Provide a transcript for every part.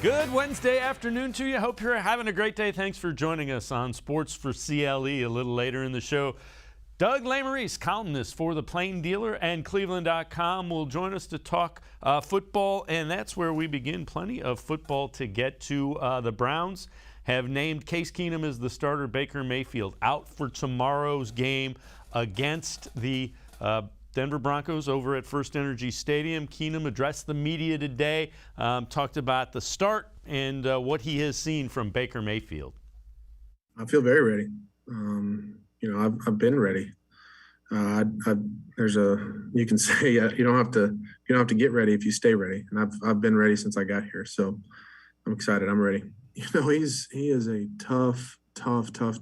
Good Wednesday afternoon to you. Hope you're having a great day. Thanks for joining us on Sports4CLE. A little later in the show, Doug Lesmerises, columnist for the Plain Dealer and cleveland.com, will join us to talk football, and that's where we begin. Plenty of football to get to. The Browns have named Case Keenum as the starter. Baker Mayfield out for tomorrow's game against the Denver Broncos over at First Energy Stadium. Keenum addressed the media today, talked about the start and what he has seen from Baker Mayfield. I feel very ready. I've been ready. You can say you don't have to get ready if you stay ready, and I've been ready since I got here. So I'm excited. I'm ready. He is a tough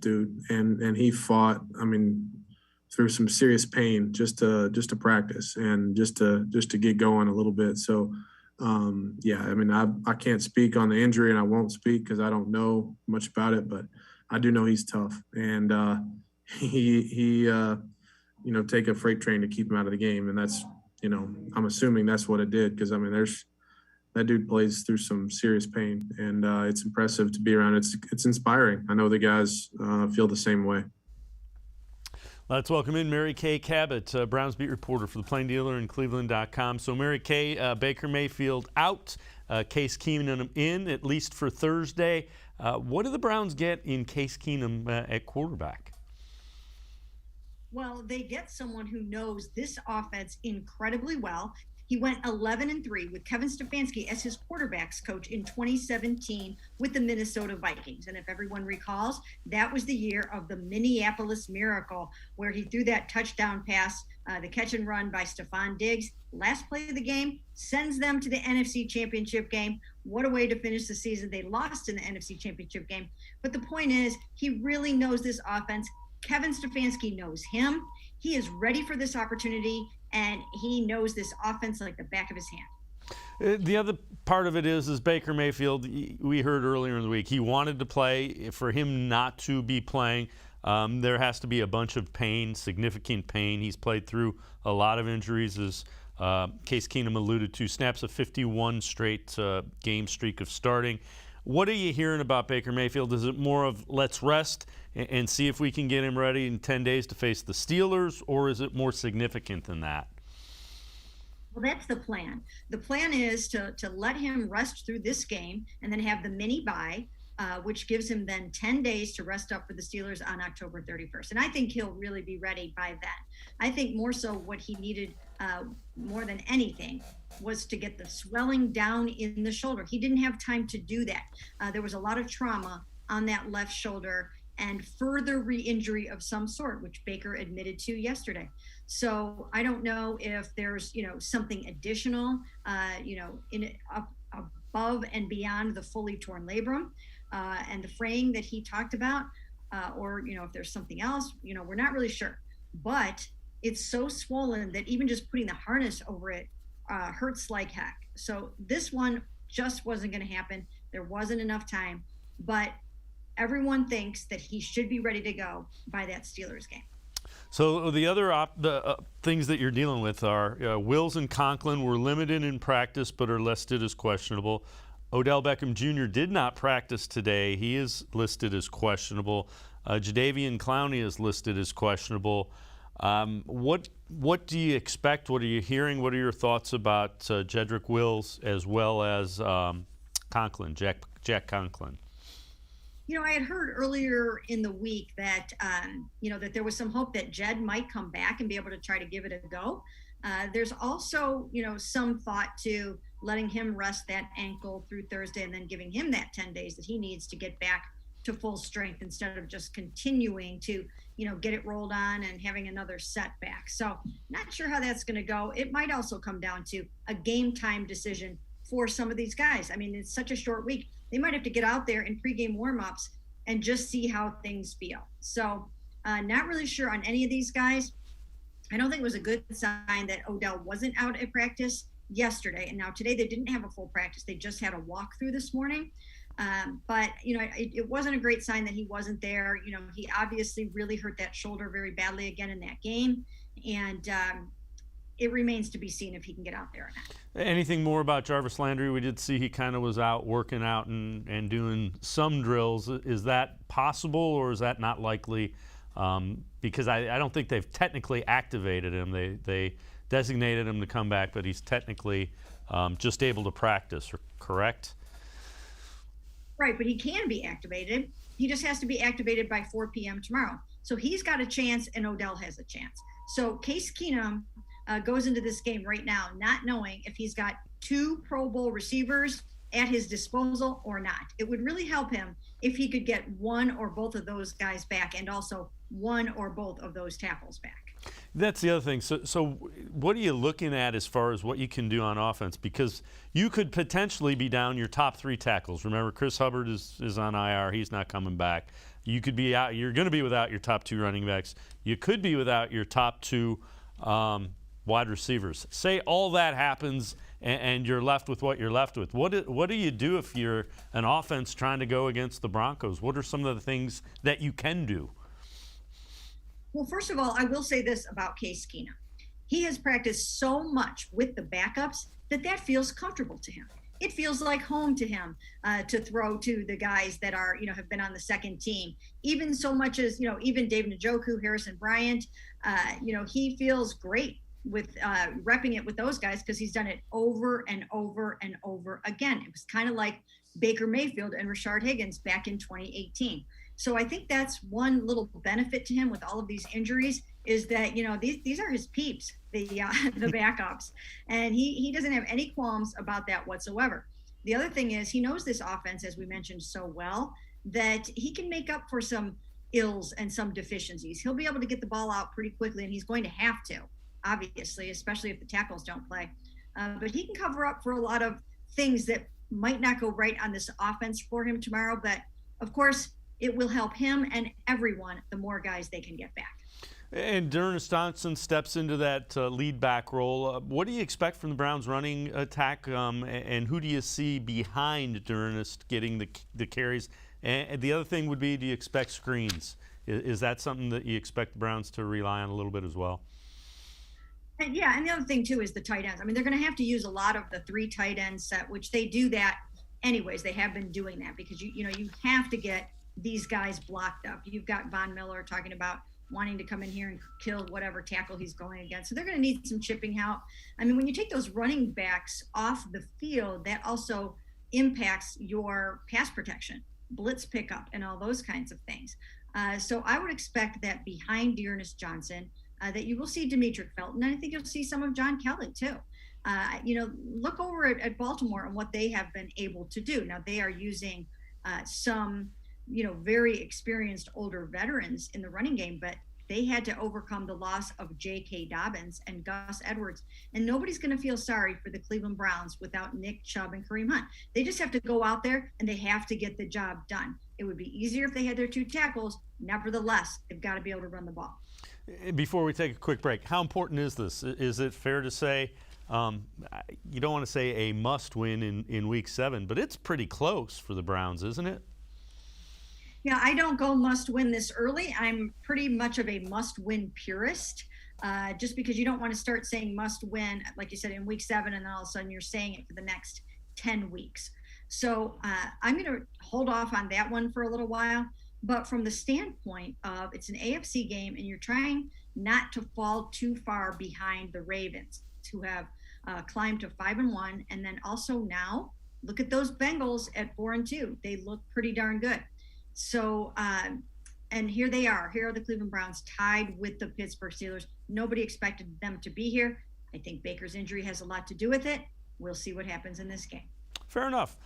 dude, and he fought. Through some serious pain just to practice and just to get going a little bit. So, I can't speak on the injury, and I won't speak because I don't know much about it, but I do know he's tough, and he take a freight train to keep him out of the game. And that's, I'm assuming that's what it did. Cause that dude plays through some serious pain, and it's impressive to be around. It's inspiring. I know the guys feel the same way. Let's welcome in Mary Kay Cabot, Browns beat reporter for the Plain Dealer and cleveland.com. So Mary Kay, Baker Mayfield out, Case Keenum in, at least for Thursday. What do the Browns get in Case Keenum at quarterback? Well, they get someone who knows this offense incredibly well. He went 11-3 with Kevin Stefanski as his quarterbacks coach in 2017 with the Minnesota Vikings. And if everyone recalls, that was the year of the Minneapolis Miracle, where he threw that touchdown pass, the catch and run by Stephon Diggs. Last play of the game sends them to the NFC Championship game. What a way to finish the season. They lost in the NFC Championship game. But the point is, he really knows this offense. Kevin Stefanski knows him. He is ready for this opportunity, and he knows this offense like the back of his hand. The other part of it is Baker Mayfield, we heard earlier in the week, he wanted to play. For him not to be playing, there has to be a bunch of pain, significant pain. He's played through a lot of injuries, as Case Keenum alluded to, snaps a 51 straight game streak of starting. What are you hearing about Baker Mayfield? Is it more of let's rest and see if we can get him ready in 10 days to face the Steelers, or is it more significant than that? Well, that's the plan. The plan is to let him rest through this game and then have the mini bye, which gives him then 10 days to rest up for the Steelers on October 31st. And I think he'll really be ready by then. I think more so what he needed more than anything was to get the swelling down in the shoulder. He didn't have time to do that. There was a lot of trauma on that left shoulder and further re-injury of some sort, which Baker admitted to yesterday. So I don't know if there's, something additional, above and beyond the fully torn labrum and the fraying that he talked about, or, if there's something else, we're not really sure. But it's so swollen that even just putting the harness over it hurts like heck. So this one just wasn't going to happen. There wasn't enough time, but everyone thinks that he should be ready to go by that Steelers game. So the other things that you're dealing with are Wills and Conklin were limited in practice but are listed as questionable. Odell Beckham Jr. did not practice today. He is listed as questionable. Jadeveon Clowney is listed as questionable. What do you expect? What are you hearing? What are your thoughts about Jedrick Wills as well as Conklin, Jack Conklin? I had heard earlier in the week that, that there was some hope that Jed might come back and be able to try to give it a go. There's also, some thought to letting him rest that ankle through Thursday and then giving him that 10 days that he needs to get back to full strength instead of just continuing to, get it rolled on and having another setback. So not sure how that's going to go. It might also come down to a game time decision for some of these guys. I mean, it's such a short week. They might have to get out there in pregame warmups and just see how things feel. So not really sure on any of these guys. I don't think it was a good sign that Odell wasn't out at practice yesterday. And now today they didn't have a full practice. They just had a walkthrough this morning. But it wasn't a great sign that he wasn't there. He obviously really hurt that shoulder very badly again in that game. And it remains to be seen if he can get out there or not. Anything more about Jarvis Landry? We did see he kind of was out working out and doing some drills. Is that possible, or is that not likely? Because I don't think they've technically activated him. They designated him to come back, but he's technically just able to practice, correct? Right, but he can be activated. He just has to be activated by 4 p.m. tomorrow. So he's got a chance, and Odell has a chance. So Case Keenum goes into this game right now not knowing if he's got 2 Pro Bowl receivers at his disposal or not. It would really help him if he could get one or both of those guys back, and also one or both of those tackles back. That's the other thing. So what are you looking at as far as what you can do on offense? Because you could potentially be down your top 3 tackles. Remember, Chris Hubbard is on IR. He's not coming back. You could be out. You're going to be without your top 2 running backs. You could be without your top 2 wide receivers. Say all that happens and you're left with what you're left with. What do you do if you're an offense trying to go against the Broncos? What are some of the things that you can do? Well, first of all, I will say this about Case Keenum. He has practiced so much with the backups that feels comfortable to him. It feels like home to him to throw to the guys that are, have been on the second team. Even so much as, even David Njoku, Harrison Bryant, he feels great with repping it with those guys because he's done it over and over and over again. It was kind of like Baker Mayfield and Rashard Higgins back in 2018. So I think that's one little benefit to him with all of these injuries is that, these are his peeps, the backups, and he doesn't have any qualms about that whatsoever. The other thing is he knows this offense, as we mentioned so well, that he can make up for some ills and some deficiencies. He'll be able to get the ball out pretty quickly, and he's going to have to, obviously, especially if the tackles don't play. But he can cover up for a lot of things that might not go right on this offense for him tomorrow. But, of course, it will help him and everyone the more guys they can get back. And D'Ernest Johnson steps into that lead back role. What do you expect from the Browns running attack, and who do you see behind D'Ernest getting the carries? And the other thing would be, do you expect screens? Is that something that you expect the Browns to rely on a little bit as well? And yeah, and the other thing too is the tight ends. I mean, they're going to have to use a lot of the 3 tight end set, which they do that anyways. They have been doing that because you have to get these guys blocked up. You've got Von Miller talking about wanting to come in here and kill whatever tackle he's going against. So they're going to need some chipping help. I mean, when you take those running backs off the field, that also impacts your pass protection, blitz pickup, and all those kinds of things. So I would expect that behind D'Ernest Johnson, that you will see Demetric Felton, and I think you'll see some of John Kelly too. Look over at Baltimore and what they have been able to do. Now they are using some very experienced older veterans in the running game, but they had to overcome the loss of J.K. Dobbins and Gus Edwards. And nobody's going to feel sorry for the Cleveland Browns without Nick Chubb and Kareem Hunt. They just have to go out there and they have to get the job done. It would be easier if they had their 2 tackles. Nevertheless, they've got to be able to run the ball. Before we take a quick break, how important is this? Is it fair to say, you don't want to say a must win in week 7, but it's pretty close for the Browns, isn't it? Yeah, I don't go must win this early. I'm pretty much of a must win purist, just because you don't want to start saying must win, like you said, in week 7, and then all of a sudden you're saying it for the next 10 weeks. So I'm going to hold off on that one for a little while. But from the standpoint of it's an AFC game and you're trying not to fall too far behind the Ravens, who have climbed to 5-1. And then also now look at those Bengals at 4-2. They look pretty darn good. So, and here they are. Here are the Cleveland Browns tied with the Pittsburgh Steelers. Nobody expected them to be here. I think Baker's injury has a lot to do with it. We'll see what happens in this game. Fair enough.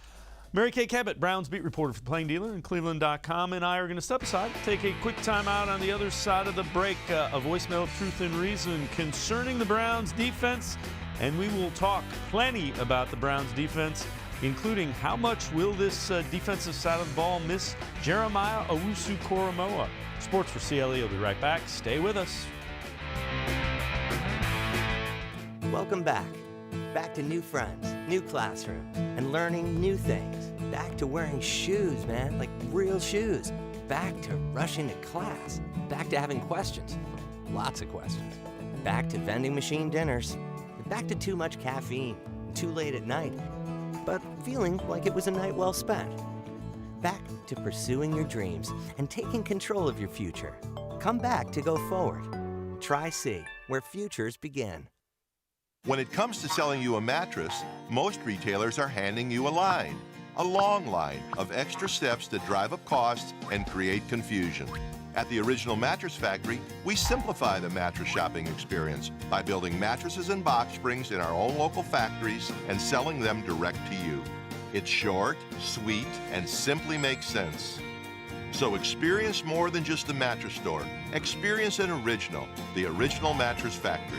Mary Kay Cabot, Browns beat reporter for the Plain Dealer and cleveland.com, and I are going to step aside, take a quick time out on the other side of the break. A voicemail of truth and reason concerning the Browns defense, and we will talk plenty about the Browns defense, including how much will this defensive side of the ball miss Jeremiah Owusu-Koramoah. Sports for CLE will be right back. Stay with us. Welcome back. Back to new friends, new classroom, and learning new things. Back to wearing shoes, man, like real shoes. Back to rushing to class. Back to having questions. Lots of questions. Back to vending machine dinners. Back to too much caffeine, too late at night, but feeling like it was a night well spent. Back to pursuing your dreams and taking control of your future. Come back to go forward. Try C, where futures begin. When it comes to selling you a mattress, most retailers are handing you a line. A long line of extra steps that drive up costs and create confusion. At the Original Mattress Factory, we simplify the mattress shopping experience by building mattresses and box springs in our own local factories and selling them direct to you. It's short, sweet, and simply makes sense. So experience more than just the mattress store. Experience an original, the Original Mattress Factory.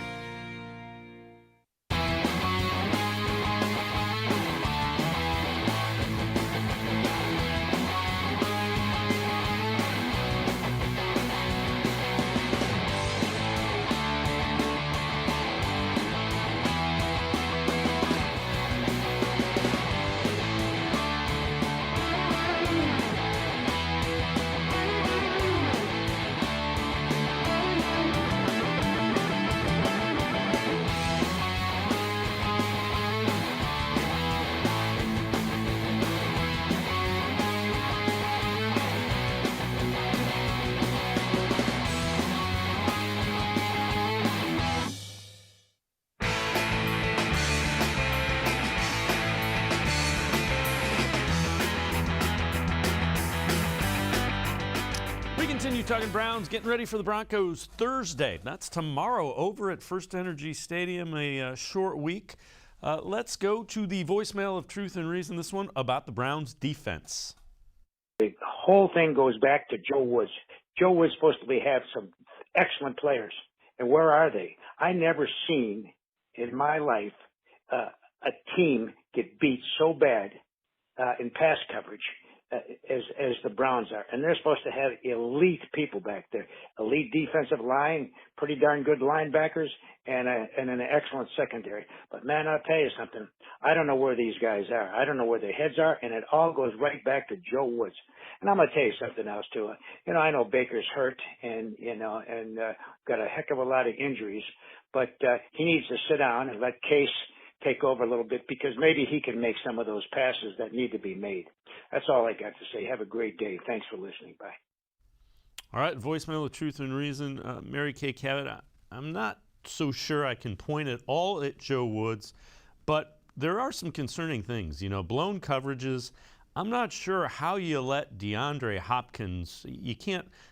Continue talking Browns, getting ready for the Broncos Thursday. That's tomorrow over at First Energy Stadium, a short week. Let's go to the voicemail of Truth and Reason, this one about the Browns defense. The whole thing goes back to Joe Woods. Joe Woods supposed to have some excellent players. And where are they? I never seen in my life a team get beat so bad in pass coverage as the Browns are. And they're supposed to have elite people back there. Elite defensive line, pretty darn good linebackers, and an excellent secondary. But, man, I'll tell you something. I don't know where these guys are. I don't know where their heads are, and it all goes right back to Joe Woods. And I'm going to tell you something else, too. I know Baker's hurt and got a heck of a lot of injuries, but he needs to sit down and let Case take over a little bit, because maybe he can make some of those passes that need to be made. That's all I got to say. Have a great day. Thanks for listening. Bye. All right, voicemail of Truth and Reason. Mary Kay Cabot, I'm not so sure I can point at all at Joe Woods, but there are some concerning things. Blown coverages. I'm not sure how you let DeAndre Hopkins,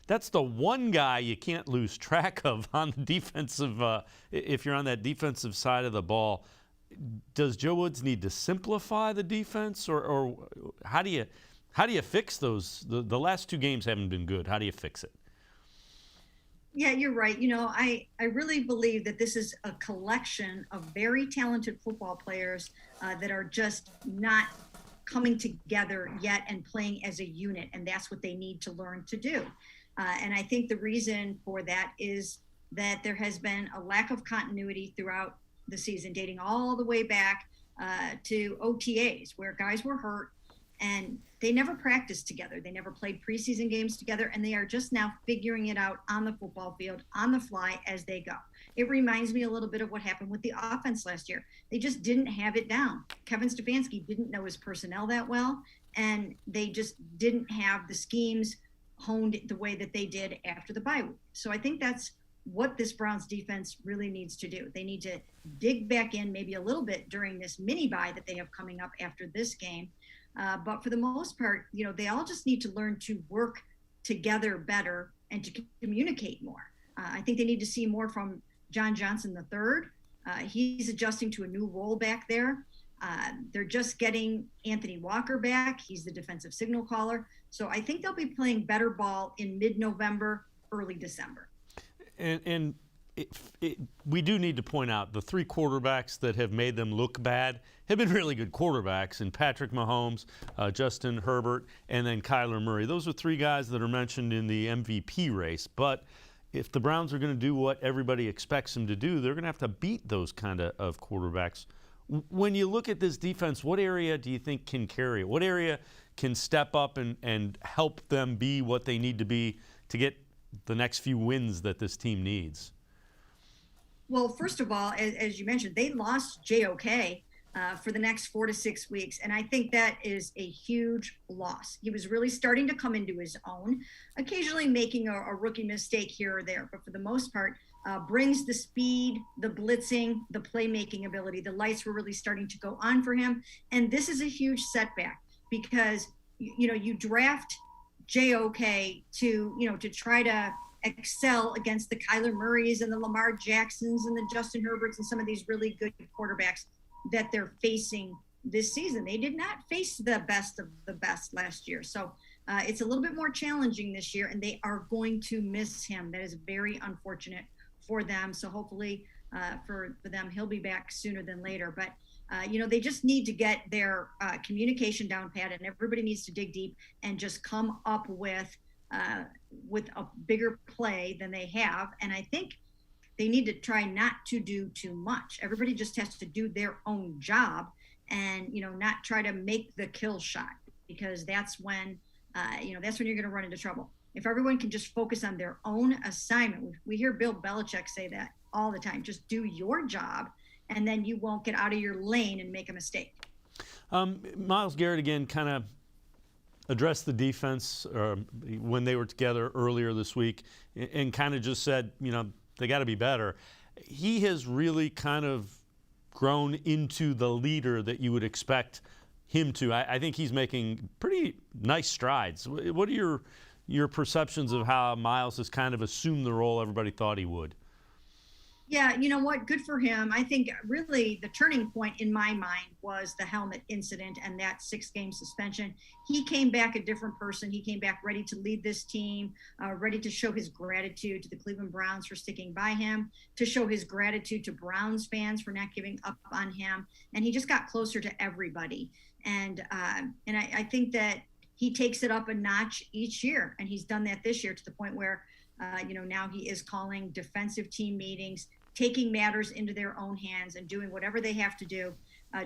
that's the one guy you can't lose track of on the defensive, if you're on that defensive side of the ball. Does Joe Woods need to simplify the defense, or how do you fix those? The last two games haven't been good. How do you fix it? Yeah, you're right. I really believe that this is a collection of very talented football players that are just not coming together yet and playing as a unit, and that's what they need to learn to do. And I think the reason for that is that there has been a lack of continuity throughout the season, dating all the way back to OTAs, where guys were hurt and they never practiced together. They never played preseason games together, and they are just now figuring it out on the football field, on the fly, as they go. It reminds me a little bit of what happened with the offense last year. They just didn't have it down. Kevin Stefanski didn't know his personnel that well, and they just didn't have the schemes honed the way that they did after the bye week. So I think that's what this Browns defense really needs to do. They need to dig back in maybe a little bit during this mini bye that they have coming up after this game. But for the most part, they all just need to learn to work together better and to communicate more. I think they need to see more from John Johnson III. He's adjusting to a new role back there. They're just getting Anthony Walker back. He's the defensive signal caller. So I think they'll be playing better ball in mid-November, early December. And we do need to point out the three quarterbacks that have made them look bad have been really good quarterbacks, in Patrick Mahomes, Justin Herbert, and then Kyler Murray. Those are three guys that are mentioned in the MVP race. But if the Browns are going to do what everybody expects them to do, they're going to have to beat those kind of quarterbacks. When you look at this defense, what area do you think can carry it? What area can step up and help them be what they need to be to get the next few wins that this team needs? Well, first of all, as you mentioned, they lost JOK for the next 4 to 6 weeks. And I think that is a huge loss. He was really starting to come into his own, occasionally making a rookie mistake here or there, but for the most part, brings the speed, the blitzing, the playmaking ability. The lights were really starting to go on for him. And this is a huge setback because, you draft JOK to try to excel against the Kyler Murrays and the Lamar Jacksons and the Justin Herberts and some of these really good quarterbacks that they're facing this season. They did not face the best of the best last year. So it's a little bit more challenging this year, and they are going to miss him. That is very unfortunate for them. So hopefully for them, he'll be back sooner than later. But, they just need to get their communication down pat, and everybody needs to dig deep and just come up with a bigger play than they have. And I think they need to try not to do too much. Everybody just has to do their own job and, not try to make the kill shot, because that's when you're going to run into trouble. If everyone can just focus on their own assignment, we hear Bill Belichick say that all the time, just do your job and then you won't get out of your lane and make a mistake. Myles Garrett again kind of addressed the defense when they were together earlier this week and kind of just said, they got to be better. He has really kind of grown into the leader that you would expect him to. I think he's making pretty nice strides. What are your perceptions of how Myles has kind of assumed the role everybody thought he would? Yeah, you know what? Good for him. I think really the turning point in my mind was the helmet incident and that 6-game suspension. He came back a different person. He came back ready to lead this team, ready to show his gratitude to the Cleveland Browns for sticking by him, to show his gratitude to Browns fans for not giving up on him. And he just got closer to everybody. And I think that he takes it up a notch each year. And he's done that this year to the point where now he is calling defensive team meetings, taking matters into their own hands and doing whatever they have to do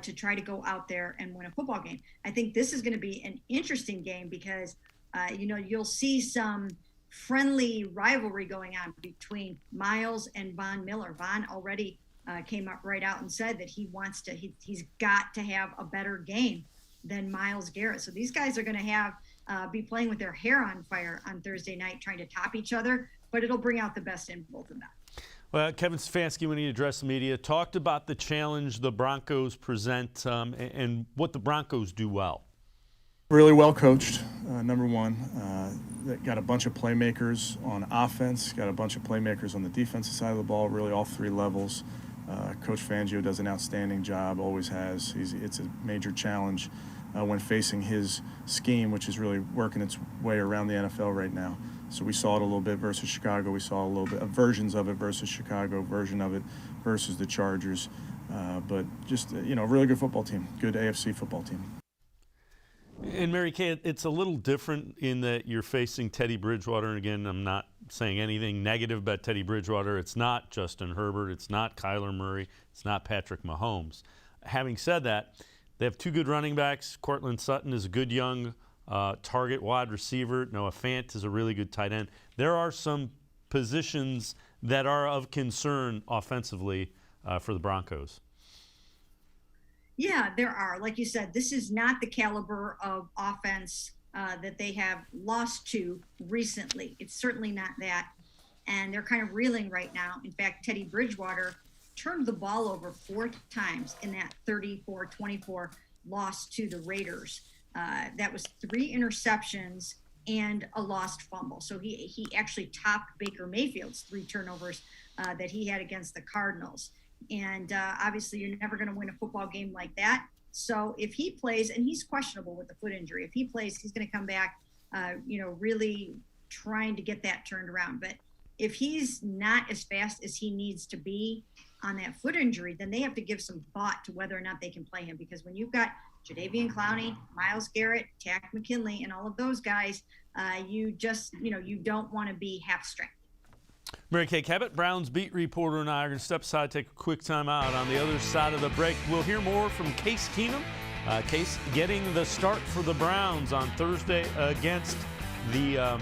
to try to go out there and win a football game. I think this is going to be an interesting game because, you'll see some friendly rivalry going on between Myles and Von Miller. Von already came up right out and said that he's got to have a better game than Myles Garrett. So these guys are going to be playing with their hair on fire on Thursday night, trying to top each other, but it'll bring out the best in both of them. Well, Kevin Stefanski, when he addressed the media, talked about the challenge the Broncos present and what the Broncos do well. Really well coached, number one. They got a bunch of playmakers on offense, got a bunch of playmakers on the defensive side of the ball, really all three levels. Coach Fangio does an outstanding job, always has. It's a major challenge when facing his scheme, which is really working its way around the NFL right now. So we saw it a little bit versus Chicago. We saw a little bit of versions of it versus Chicago, version of it versus the Chargers. But just, a really good football team, good AFC football team. And Mary Kay, it's a little different in that you're facing Teddy Bridgewater. And again, I'm not saying anything negative about Teddy Bridgewater. It's not Justin Herbert. It's not Kyler Murray. It's not Patrick Mahomes. Having said that, they have two good running backs. Courtland Sutton is a good young target wide receiver. Noah Fant is a really good tight end. There are some positions that are of concern offensively for the Broncos. Yeah, there are. Like you said, this is not the caliber of offense that they have lost to recently. It's certainly not that. And they're kind of reeling right now. In fact, Teddy Bridgewater turned the ball over 4 times in that 34-24 loss to the Raiders. That was 3 interceptions and a lost fumble. So he actually topped Baker Mayfield's 3 turnovers that he had against the Cardinals. And obviously you're never going to win a football game like that. So if he plays, and he's questionable with the foot injury, if he plays, he's going to come back, really trying to get that turned around. But if he's not as fast as he needs to be on that foot injury, then they have to give some thought to whether or not they can play him. Because when you've got Jadeveon Clowney, Myles Garrett, Tack McKinley, and all of those guys, you just, you don't want to be half strength. Mary Kay Cabot, Browns beat reporter, and I are going to step aside, take a quick time out. On the other side of the break, we'll hear more from Case Keenum. Case getting the start for the Browns on Thursday against the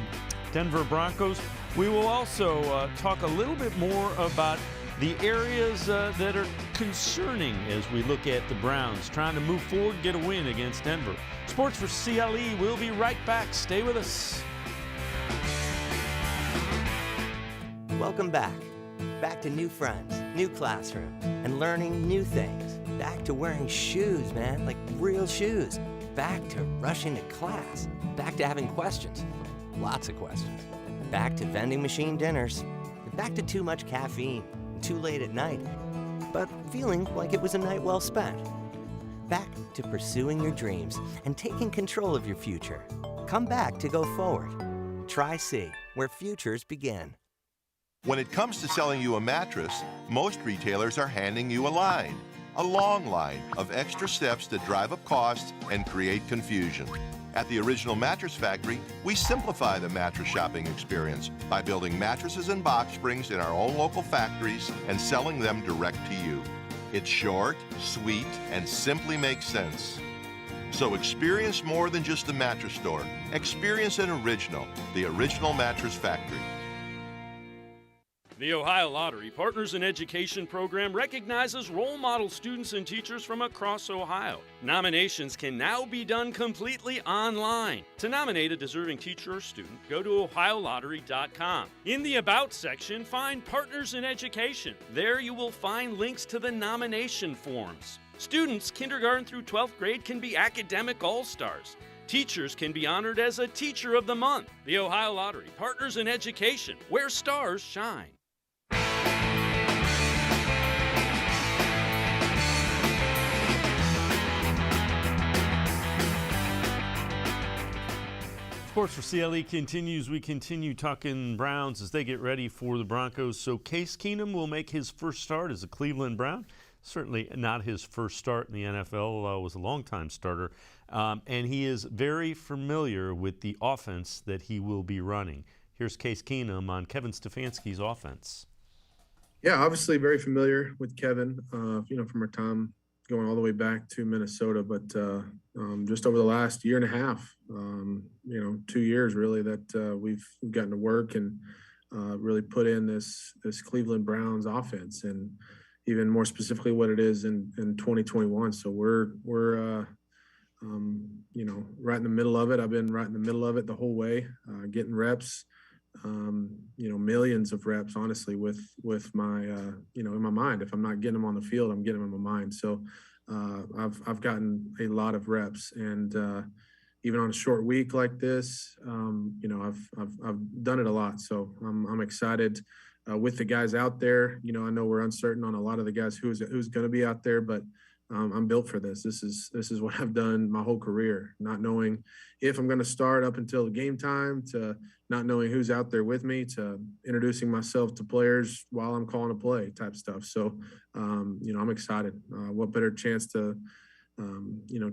Denver Broncos. We will also talk a little bit more about the areas that are concerning as we look at the Browns trying to move forward, get a win against Denver. Sports for CLE. We'll be right back. Stay with us. Welcome back. Back to new friends, new classroom, and learning new things. Back to wearing shoes, man, like real shoes. Back to rushing to class. Back to having questions. Lots of questions. Back to vending machine dinners. Back to too much caffeine, too late at night, but feeling like it was a night well spent. Back to pursuing your dreams and taking control of your future. Come back to go forward. Try C, where futures begin. When it comes to selling you a mattress, most retailers are handing you a long line of extra steps that drive up costs and create confusion. At the Original Mattress Factory, we simplify the mattress shopping experience by building mattresses and box springs in our own local factories and selling them direct to you. It's short, sweet, and simply makes sense. So experience more than just the mattress store. Experience an original, the Original Mattress Factory. The Ohio Lottery Partners in Education program recognizes role model students and teachers from across Ohio. Nominations can now be done completely online. To nominate a deserving teacher or student, go to ohiolottery.com. In the About section, find Partners in Education. There you will find links to the nomination forms. Students kindergarten through 12th grade can be academic all-stars. Teachers can be honored as a Teacher of the Month. The Ohio Lottery Partners in Education, where stars shine. Sports for CLE continues. We continue talking Browns as they get ready for the Broncos. So Case Keenum will make his first start as a Cleveland Brown. Certainly not his first start in the NFL. Was a longtime starter. And he is very familiar with the offense that he will be running. Here's Case Keenum on Kevin Stefanski's offense. Yeah, obviously very familiar with Kevin, from our time going all the way back to Minnesota, but just over the last year and a half, 2 years really, that we've gotten to work and really put in this Cleveland Browns offense, and even more specifically what it is in 2021. So we're right in the middle of it. I've been right in the middle of it the whole way, getting reps, millions of reps, honestly, with my, in my mind. If I'm not getting them on the field, I'm getting them in my mind. So I've gotten a lot of reps, and even on a short week like this, I've done it a lot. So I'm excited with the guys out there. I know we're uncertain on a lot of the guys who's going to be out there, but I'm built for this. This is what I've done my whole career, not knowing if I'm going to start up until game time, to not knowing who's out there with me, to introducing myself to players while I'm calling a play type stuff. So, I'm excited. What better chance to,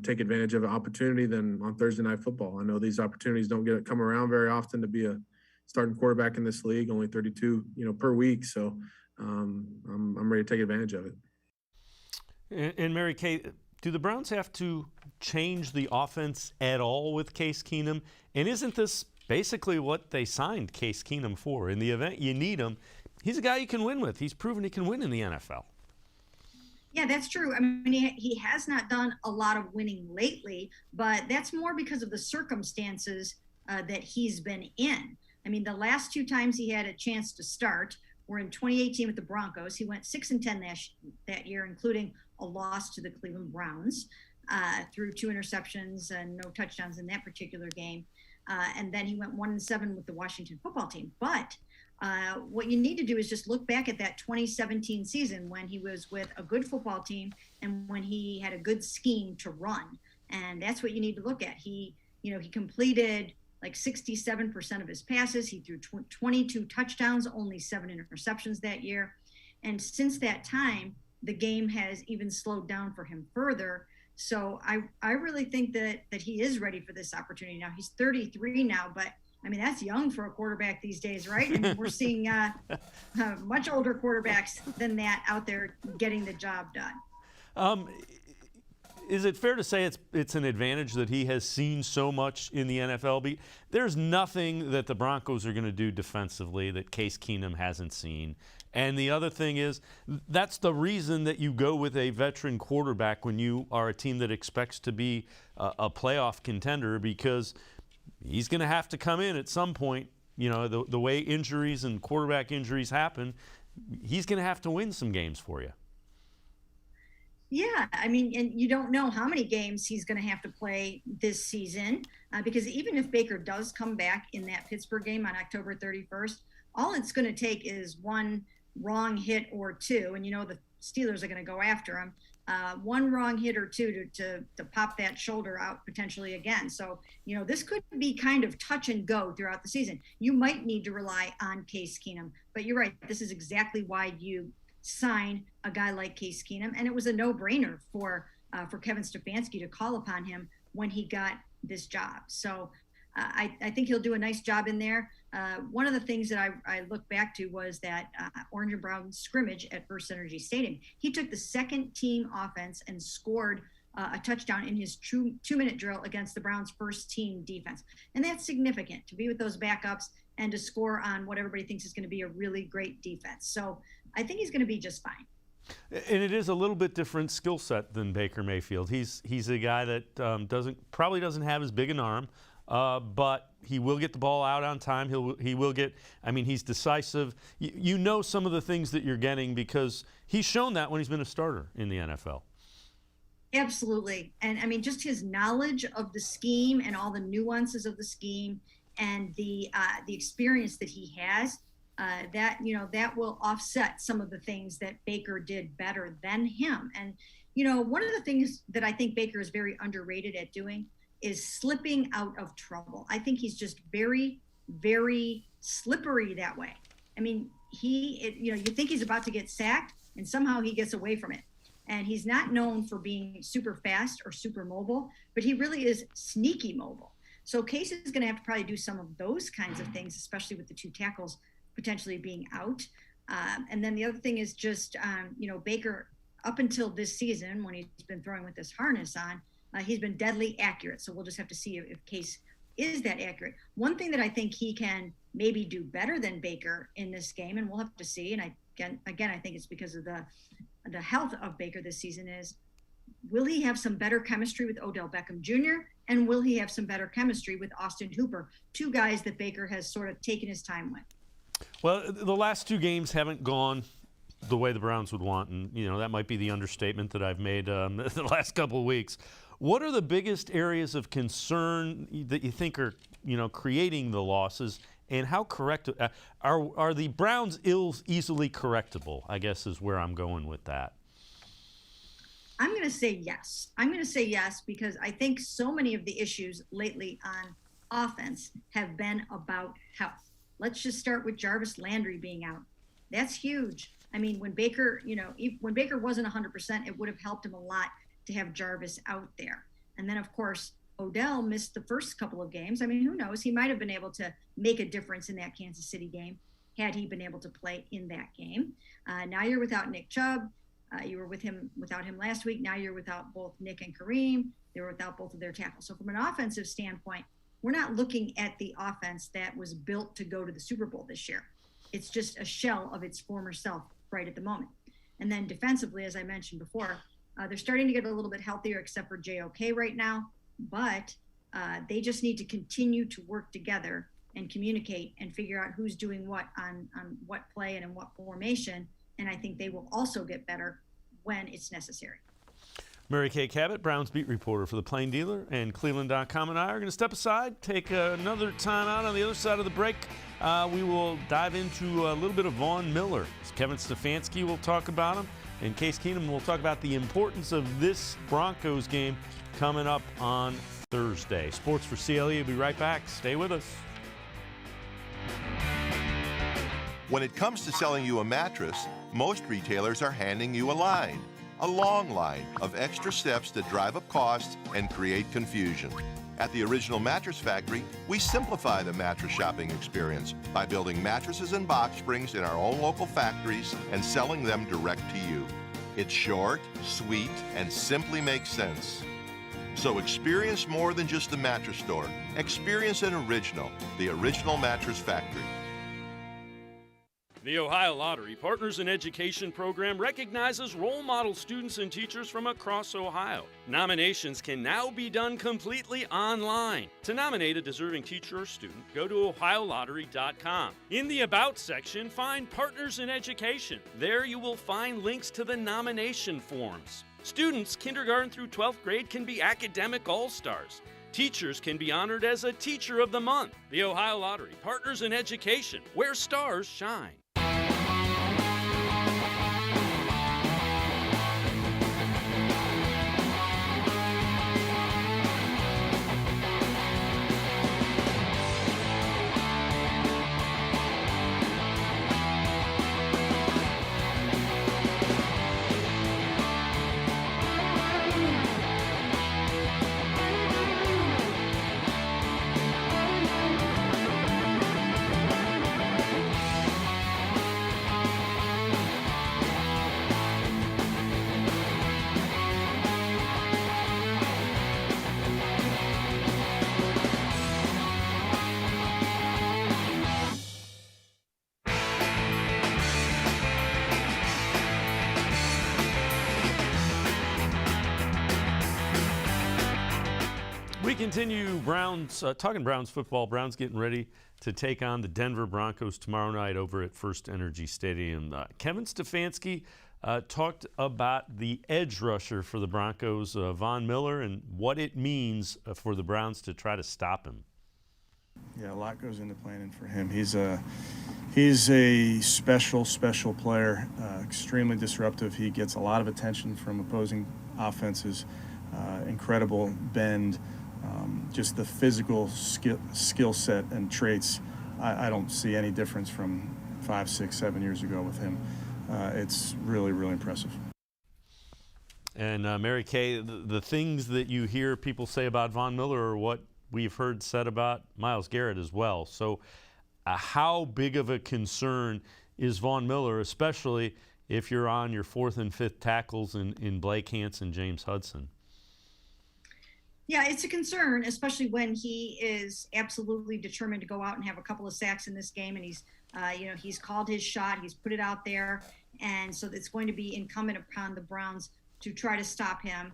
take advantage of an opportunity than on Thursday Night Football? I know these opportunities don't come around very often to be a starting quarterback in this league, only 32, per week. So I'm ready to take advantage of it. And Mary Kay, do the Browns have to change the offense at all with Case Keenum? And isn't this basically what they signed Case Keenum for? In the event you need him, he's a guy you can win with. He's proven he can win in the NFL. Yeah, that's true. I mean, he has not done a lot of winning lately, but that's more because of the circumstances that he's been in. I mean, the last two times he had a chance to start were in 2018 with the Broncos. He went 6-10 that year, including a loss to the Cleveland Browns, through 2 interceptions and no touchdowns in that particular game. And then he went 1-7 with the Washington football team. But what you need to do is just look back at that 2017 season when he was with a good football team and when he had a good scheme to run. And that's what you need to look at. He completed like 67% of his passes. He threw 22 touchdowns, only 7 interceptions that year. And since that time, the game has even slowed down for him further. So I really think that he is ready for this opportunity now. He's 33 now, but I mean, that's young for a quarterback these days, right? I mean, we're seeing much older quarterbacks than that out there getting the job done. Is it fair to say it's an advantage that he has seen so much in the NFL? There's nothing that the Broncos are going to do defensively that Case Keenum hasn't seen. And the other thing is, that's the reason that you go with a veteran quarterback when you are a team that expects to be a playoff contender, because he's going to have to come in at some point. You know, the way injuries and quarterback injuries happen, he's going to have to win some games for you. Yeah, I mean, and you don't know how many games he's going to have to play this season, because even if Baker does come back in that Pittsburgh game on October 31st, all it's going to take is one wrong hit or two, and you know the Steelers are going to go after him. One wrong hit or two to pop that shoulder out potentially again. So, you know, this could be kind of touch and go throughout the season. You might need to rely on Case Keenum, but you're right. This is exactly why you sign a guy like Case Keenum, and it was a no-brainer for Kevin Stefanski to call upon him when he got this job. So I think he'll do a nice job in there. One of the things that I look back to was that Orange and Brown scrimmage at First Energy Stadium. He took the second team offense and scored a touchdown in his two-minute drill against the Browns' first team defense. And that's significant, to be with those backups and to score on what everybody thinks is going to be a really great defense. So I think he's going to be just fine. And it is a little bit different skill set than Baker Mayfield. He's a guy that probably doesn't have as big an arm, but he will get the ball out on time. He will get. I mean, he's decisive. You know some of the things that you're getting because he's shown that when he's been a starter in the NFL. Absolutely, and I mean, just his knowledge of the scheme and all the nuances of the scheme, and the experience that he has. That will offset some of the things that Baker did better than him. And, you know, one of the things that I think Baker is very underrated at doing is slipping out of trouble. I think he's just very, very slippery that way. I mean, you think he's about to get sacked and somehow he gets away from it. And he's not known for being super fast or super mobile, but he really is sneaky mobile. So Case is going to have to probably do some of those kinds of things, especially with the two tackles potentially being out. And then the other thing is just, Baker, up until this season, when he's been throwing with this harness on, he's been deadly accurate. So we'll just have to see if Case is that accurate. One thing that I think he can maybe do better than Baker in this game, and we'll have to see, and I think it's because of the health of Baker this season, is will he have some better chemistry with Odell Beckham Jr., and will he have some better chemistry with Austin Hooper, two guys that Baker has sort of taken his time with? Well, the last two games haven't gone the way the Browns would want, and that might be the understatement that I've made the last couple of weeks. What are the biggest areas of concern that you think are creating the losses, and how correct are the Browns easily correctable? I guess is where I'm going with that. I'm going to say yes. I'm going to say yes because I think so many of the issues lately on offense have been about health. Let's just start with Jarvis Landry being out. That's huge. I mean, when Baker wasn't 100%, it would have helped him a lot to have Jarvis out there. And then, of course, Odell missed the first couple of games. I mean, who knows? He might have been able to make a difference in that Kansas City game had he been able to play in that game. Now you're without Nick Chubb. You were without him last week. Now you're without both Nick and Kareem. They were without both of their tackles. So from an offensive standpoint, we're not looking at the offense that was built to go to the Super Bowl this year. It's just a shell of its former self right at the moment. And then defensively, as I mentioned before, they're starting to get a little bit healthier except for JOK right now. But they just need to continue to work together and communicate and figure out who's doing what on what play and in what formation. And I think they will also get better when it's necessary. Mary Kay Cabot, Browns beat reporter for the Plain Dealer and cleveland.com, and I are going to step aside, take another time out. On the other side of the break, we will dive into a little bit of Von Miller. Kevin Stefanski will talk about him, and Case Keenum will talk about the importance of this Broncos game coming up on Thursday. Sports for CLE will be right back. Stay with us. When it comes to selling you a mattress, most retailers are handing you a line. A long line of extra steps that drive up costs and create confusion. At the Original Mattress Factory, we simplify the mattress shopping experience by building mattresses and box springs in our own local factories and selling them direct to you. It's short, sweet, and simply makes sense. So experience more than just a mattress store. Experience an original, the Original Mattress Factory. The Ohio Lottery Partners in Education program recognizes role model students and teachers from across Ohio. Nominations can now be done completely online. To nominate a deserving teacher or student, go to ohiolottery.com. In the About section, find Partners in Education. There you will find links to the nomination forms. Students kindergarten through 12th grade can be academic all-stars. Teachers can be honored as a Teacher of the Month. The Ohio Lottery Partners in Education, where stars shine. We continue talking Browns football. Browns getting ready to take on the Denver Broncos tomorrow night over at First Energy Stadium. Kevin Stefanski talked about the edge rusher for the Broncos, Von Miller, and what it means for the Browns to try to stop him. Yeah, a lot goes into planning for him. He's a special player, extremely disruptive. He gets a lot of attention from opposing offenses, incredible bend. Just the physical skill set and traits, I don't see any difference from 5, 6, 7 years ago with him. It's really, really impressive. And Mary Kay, the things that you hear people say about Von Miller are what we've heard said about Myles Garrett as well. So how big of a concern is Von Miller, especially if you're on your 4th and 5th tackles in Blake Hansen, James Hudson? Yeah, it's a concern, especially when he is absolutely determined to go out and have a couple of sacks in this game. And he's called his shot. He's put it out there. And so it's going to be incumbent upon the Browns to try to stop him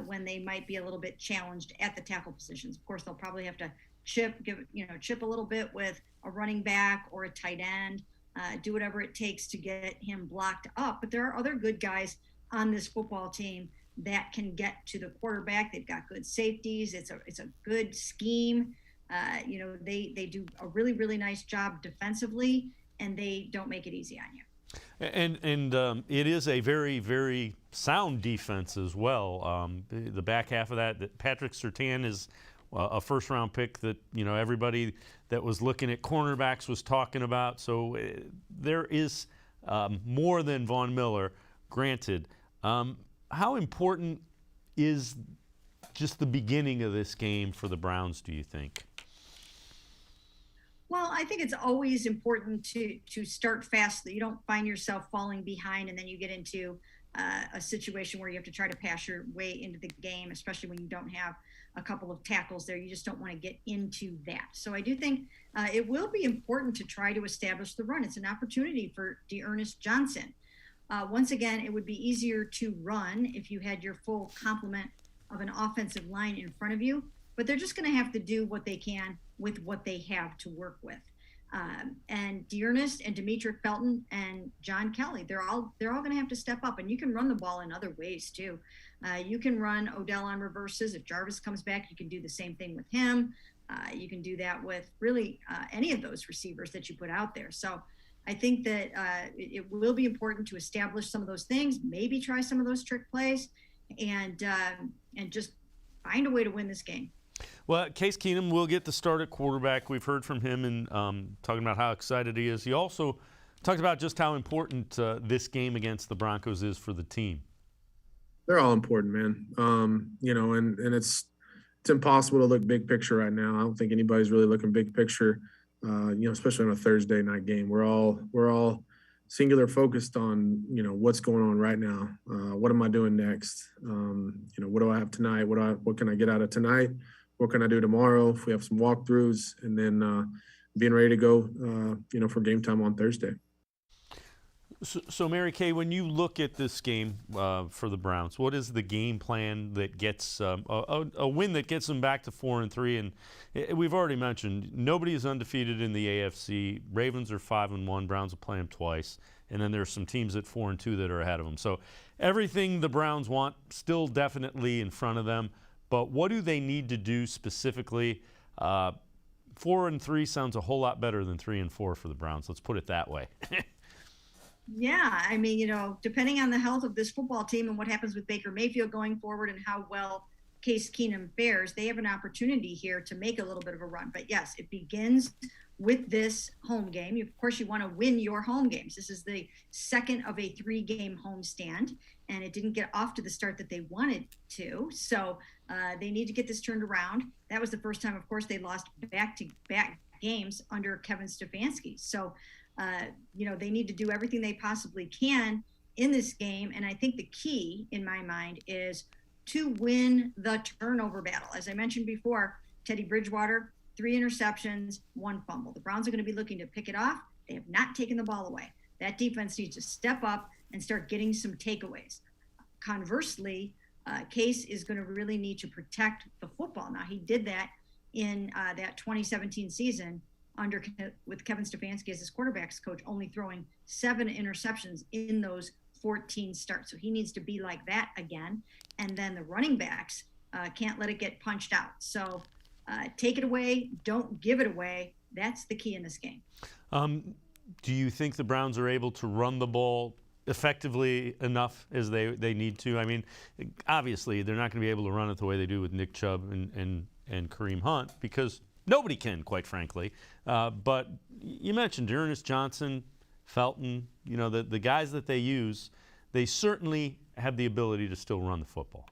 when they might be a little bit challenged at the tackle positions. Of course, they'll probably have to chip a little bit with a running back or a tight end, do whatever it takes to get him blocked up. But there are other good guys on this football team that can get to the quarterback. They've got good safeties. It's a good scheme. They do a really, really nice job defensively, and they don't make it easy on you. And it is a very, very sound defense as well. The back half of that Patrick Surtain is a first-round pick that everybody that was looking at cornerbacks was talking about. So there is more than Von Miller, granted. How important is just the beginning of this game for the Browns, do you think? Well, I think it's always important to start fast so that you don't find yourself falling behind and then you get into a situation where you have to try to pass your way into the game, especially when you don't have a couple of tackles there. You just don't want to get into that. So I do think it will be important to try to establish the run. It's an opportunity for D'Ernest Johnson. Once again, it would be easier to run if you had your full complement of an offensive line in front of you, but they're just going to have to do what they can with what they have to work with. And D'Ernest and Demetric Felton and John Kelly, they're all going to have to step up, and you can run the ball in other ways too. You can run Odell on reverses. If Jarvis comes back, you can do the same thing with him. You can do that with really any of those receivers that you put out there. So I think that it will be important to establish some of those things, maybe try some of those trick plays, and just find a way to win this game. Well, Case Keenum will get the start at quarterback. We've heard from him and talking about how excited he is. He also talked about just how important this game against the Broncos is for the team. They're all important, man. And it's impossible to look big picture right now. I don't think anybody's really looking big picture. Especially on a Thursday night game. We're all singular focused on, what's going on right now. What am I doing next? What do I have tonight? What can I get out of tonight? What can I do tomorrow? If we have some walkthroughs, and then being ready to go, for game time on Thursday. So, Mary Kay, when you look at this game for the Browns, what is the game plan that gets a win that gets them back to 4-3? And we've already mentioned nobody is undefeated in the AFC. Ravens are 5-1. Browns will play them twice, and then there's some teams at 4-2 that are ahead of them. So everything the Browns want still definitely in front of them. But what do they need to do specifically? 4-3 sounds a whole lot better than 3-4 for the Browns. Let's put it that way. Yeah, I mean, depending on the health of this football team and what happens with Baker Mayfield going forward and how well Case Keenum fares, they have an opportunity here to make a little bit of a run. But yes, it begins with this home game. Of course, you want to win your home games. This is the second of a 3-game homestand, and it didn't get off to the start that they wanted to. So they need to get this turned around. That was the first time, of course, they lost back-to-back games under Kevin Stefanski. So they need to do everything they possibly can in this game. And I think the key in my mind is to win the turnover battle. As I mentioned before, Teddy Bridgewater, 3 interceptions, 1 fumble. The Browns are going to be looking to pick it off. They have not taken the ball away. That defense needs to step up and start getting some takeaways. Conversely, Case is going to really need to protect the football. Now, he did that in that 2017 season with Kevin Stefanski as his quarterbacks coach, only throwing 7 interceptions in those 14 starts. So he needs to be like that again. And then the running backs can't let it get punched out. So take it away. Don't give it away. That's the key in this game. Do you think the Browns are able to run the ball effectively enough as they need to? I mean, obviously, they're not going to be able to run it the way they do with Nick Chubb and Kareem Hunt because nobody can, quite frankly. But you mentioned Ernest Johnson, Felton, the guys that they use, they certainly have the ability to still run the football.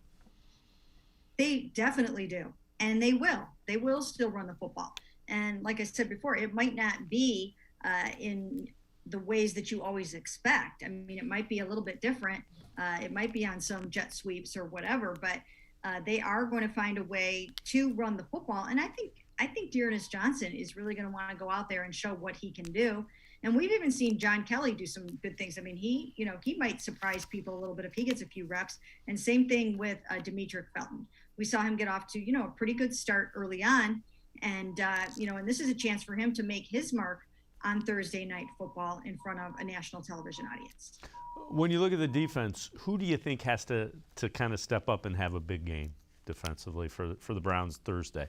They definitely do. And they will. They will still run the football. And like I said before, it might not be in the ways that you always expect. I mean, it might be a little bit different. It might be on some jet sweeps or whatever, but they are going to find a way to run the football. And I think Ernest Johnson is really going to want to go out there and show what he can do. And we've even seen John Kelly do some good things. I mean, he might surprise people a little bit if he gets a few reps. And same thing with Demetric Felton. We saw him get off to, a pretty good start early on. And, and this is a chance for him to make his mark on Thursday night football in front of a national television audience. When you look at the defense, who do you think has to kind of step up and have a big game defensively for the Browns Thursday?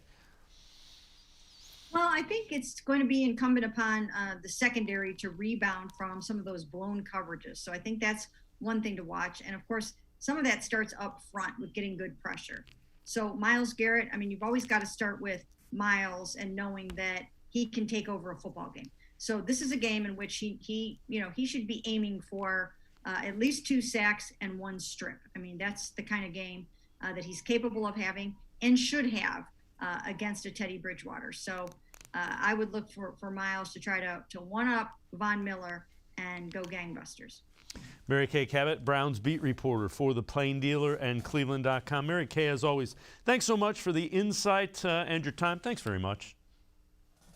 Well, I think it's going to be incumbent upon the secondary to rebound from some of those blown coverages. So I think that's one thing to watch. And, of course, some of that starts up front with getting good pressure. So Myles Garrett, I mean, you've always got to start with Myles and knowing that he can take over a football game. So this is a game in which he should be aiming for at least 2 sacks and 1 strip. I mean, that's the kind of game that he's capable of having and should have against a Teddy Bridgewater. So I would look for Myles to try to one-up Von Miller and go gangbusters. Mary Kay Cabot, Browns beat reporter for the Plain Dealer and cleveland.com. Mary Kay, as always, thanks so much for the insight and your time. Thanks very much.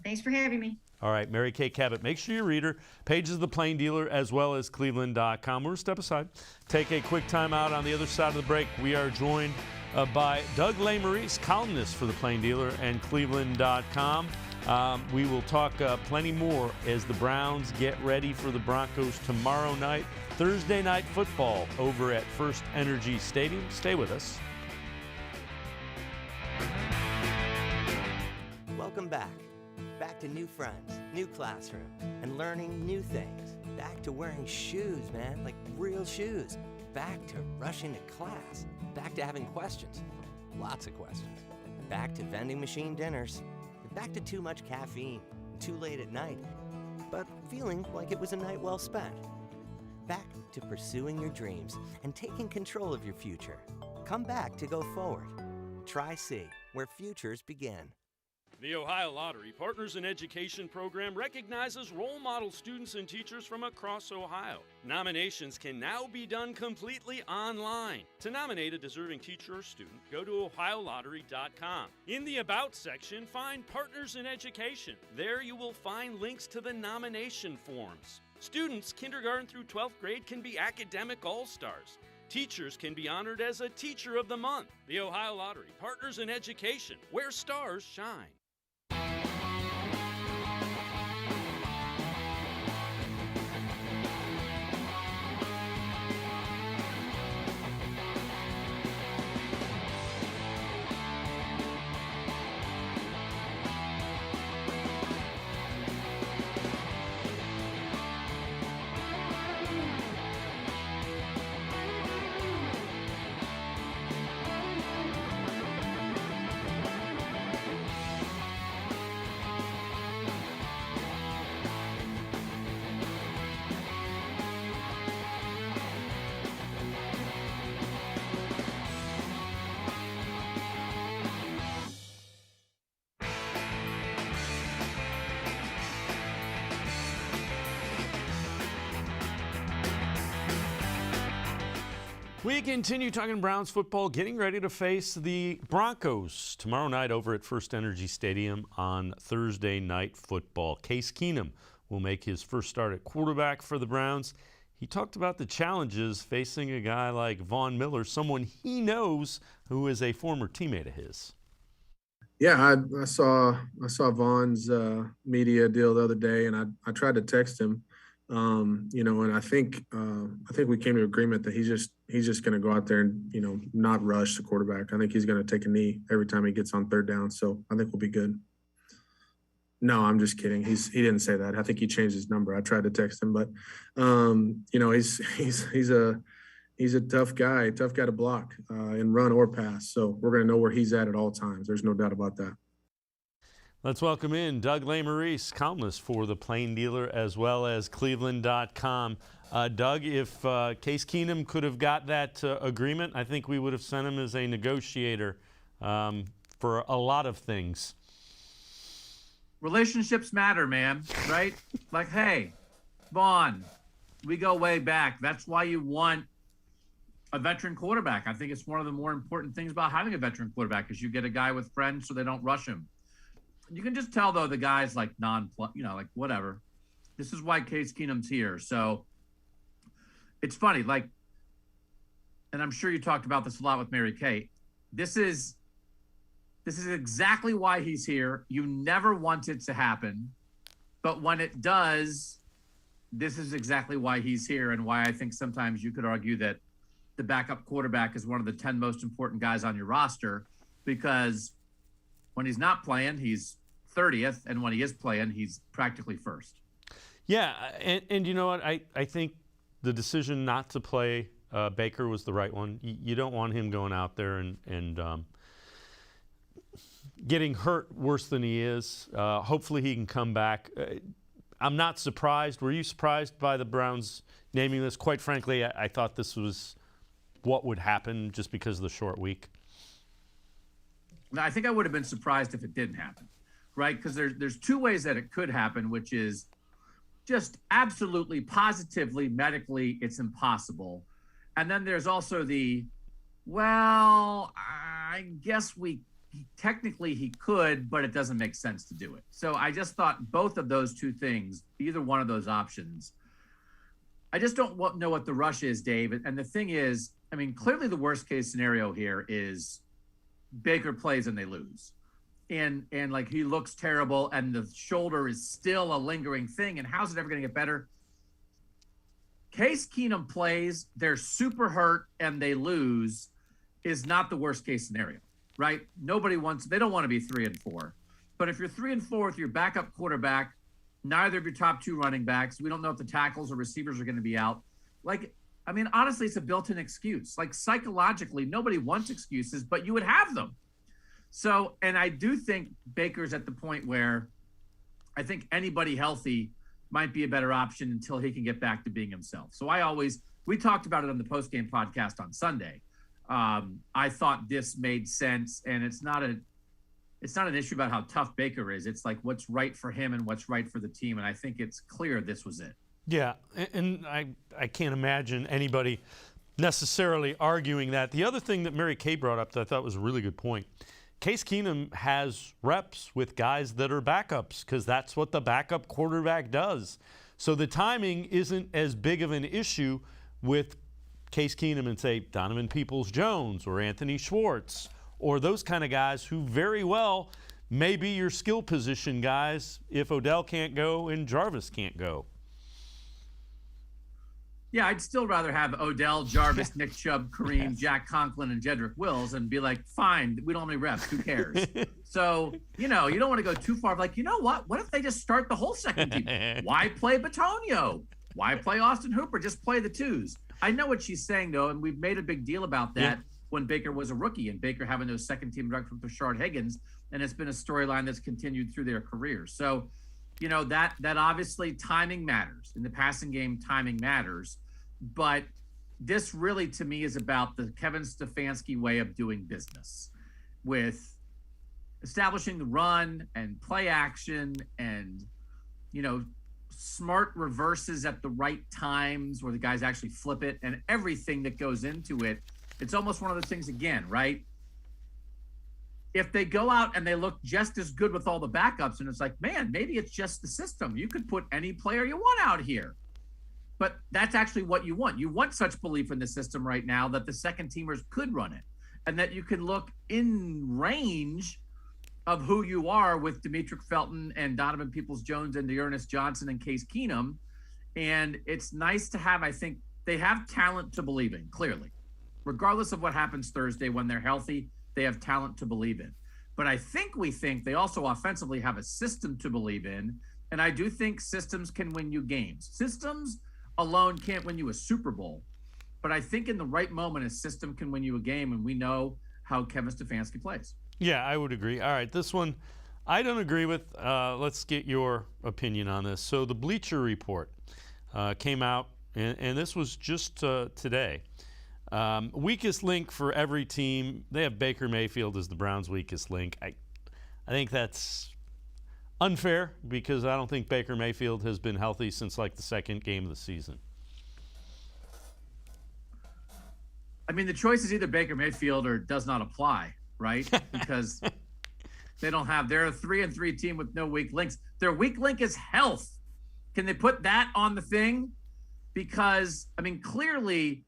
Thanks for having me. All right, Mary Kay Cabot, make sure you read her. Pages of the Plain Dealer as well as cleveland.com. We're going to step aside, take a quick time out. On the other side of the break, we are joined by Doug Lesmerises, columnist for the Plain Dealer and cleveland.com. We will talk plenty more as the Browns get ready for the Broncos tomorrow night, Thursday night football over at First Energy Stadium. Stay with us. Welcome back. Back to new friends, new classroom, and learning new things. Back to wearing shoes, man, like real shoes. Back to rushing to class. Back to having questions. Lots of questions. Back to vending machine dinners. Back to too much caffeine, too late at night, but feeling like it was a night well spent. Back to pursuing your dreams and taking control of your future. Come back to go forward. Try C, where futures begin. The Ohio Lottery Partners in Education program recognizes role model students and teachers from across Ohio. Nominations can now be done completely online. To nominate a deserving teacher or student, go to ohiolottery.com. In the About section, find Partners in Education. There you will find links to the nomination forms. Students kindergarten through 12th grade can be academic all-stars. Teachers can be honored as a Teacher of the Month. The Ohio Lottery Partners in Education, where stars shine. We continue talking Browns football, getting ready to face the Broncos tomorrow night over at First Energy Stadium on Thursday Night Football. Case Keenum will make his first start at quarterback for the Browns. He talked about the challenges facing a guy like Von Miller, someone he knows who is a former teammate of his. Yeah, I saw Von's media deal the other day, and I tried to text him. And I think we came to agreement that he's just going to go out there and, not rush the quarterback. I think he's going to take a knee every time he gets on third down. So I think we'll be good. No, I'm just kidding. He didn't say that. I think he changed his number. I tried to text him, but, he's a tough guy to block and run or pass. So we're going to know where he's at all times. There's no doubt about that. Let's welcome in Doug Lesmerises, columnist for The Plain Dealer as well as cleveland.com. Doug, if Case Keenum could have got that agreement, I think we would have sent him as a negotiator for a lot of things. Relationships matter, man, right? Like, hey, Vaughn, we go way back. That's why you want a veteran quarterback. I think it's one of the more important things about having a veteran quarterback is you get a guy with friends so they don't rush him. You can just tell, though, the guy's like like whatever. This is why Case Keenum's here. So it's funny, and I'm sure you talked about this a lot with Mary Kate. This is exactly why he's here. You never want it to happen. But when it does, this is exactly why he's here and why I think sometimes you could argue that the backup quarterback is one of the 10 most important guys on your roster because when he's not playing, he's 30th, and when he is playing, he's practically first. Yeah, and you know what? I think the decision not to play Baker was the right one. You don't want him going out there and getting hurt worse than he is. Hopefully he can come back. I'm not surprised. Were you surprised by the Browns naming this? Quite frankly, I thought this was what would happen just because of the short week. I think I would have been surprised if it didn't happen, right? Because there's two ways that it could happen, which is just absolutely, positively, medically, it's impossible. And then there's also I guess technically he could, but it doesn't make sense to do it. So I just thought both of those two things, either one of those options, I just don't know what the rush is, Dave. And the thing is, clearly the worst case scenario here is Baker plays and they lose. And he looks terrible and the shoulder is still a lingering thing. And how's it ever going to get better? Case Keenum plays, they're super hurt and they lose is not the worst case scenario, right? They don't want to be 3-4. But if you're 3-4 with your backup quarterback, neither of your top two running backs, we don't know if the tackles or receivers are going to be out. Honestly, it's a built-in excuse. Psychologically, nobody wants excuses, but you would have them. So, and I do think Baker's at the point where I think anybody healthy might be a better option until he can get back to being himself. So we talked about it on the postgame podcast on Sunday. I thought this made sense, and it's not it's not an issue about how tough Baker is. It's like what's right for him and what's right for the team. And I think it's clear this was it. Yeah, and I can't imagine anybody necessarily arguing that. The other thing that Mary Kay brought up that I thought was a really good point, Case Keenum has reps with guys that are backups because that's what the backup quarterback does. So the timing isn't as big of an issue with Case Keenum and, say, Donovan Peoples-Jones or Anthony Schwartz or those kind of guys who very well may be your skill position guys if Odell can't go and Jarvis can't go. Yeah, I'd still rather have Odell, Jarvis, Nick Chubb, Kareem, Jack Conklin, and Jedrick Wills and be like, fine, we don't have any reps. Who cares? So, you know, you don't want to go too far. Like, you know what? What if they just start the whole second team? Why play Bitonio? Why play Austin Hooper? Just play the twos. I know what she's saying, though, and we've made a big deal about that when Baker was a rookie and Baker having those second-team reps with Rashard Higgins, and it's been a storyline that's continued through their careers. So, you know, that obviously timing matters. In the passing game, timing matters. But this really, to me, is about the Kevin Stefanski way of doing business with establishing the run and play action and, you know, smart reverses at the right times where the guys actually flip it and everything that goes into it. It's almost one of those things again, right? If they go out and they look just as good with all the backups and it's like, man, maybe it's just the system. You could put any player you want out here. But that's actually what you want. You want such belief in the system right now that the second teamers could run it and that you can look in range of who you are with Demetric Felton and Donovan Peoples-Jones and Dearness Johnson and Case Keenum. And it's nice to have, I think, they have talent to believe in, clearly. Regardless of what happens Thursday, when they're healthy, they have talent to believe in. But I think they also offensively have a system to believe in. And I do think systems can win you games. Systems alone can't win you a Super Bowl. But I think in the right moment, a system can win you a game, and we know how Kevin Stefanski plays. Yeah, I would agree. All right, this one I don't agree with. Let's get your opinion on this. So the Bleacher Report came out, and this was just today. Weakest link for every team. They have Baker Mayfield as the Browns' weakest link. I think that's unfair because I don't think Baker Mayfield has been healthy since like the second game of the season. I mean, the choice is either Baker Mayfield or does not apply, right? Because they're a 3-3 team with no weak links. Their weak link is health. Can they put that on the thing? Because, I mean, clearly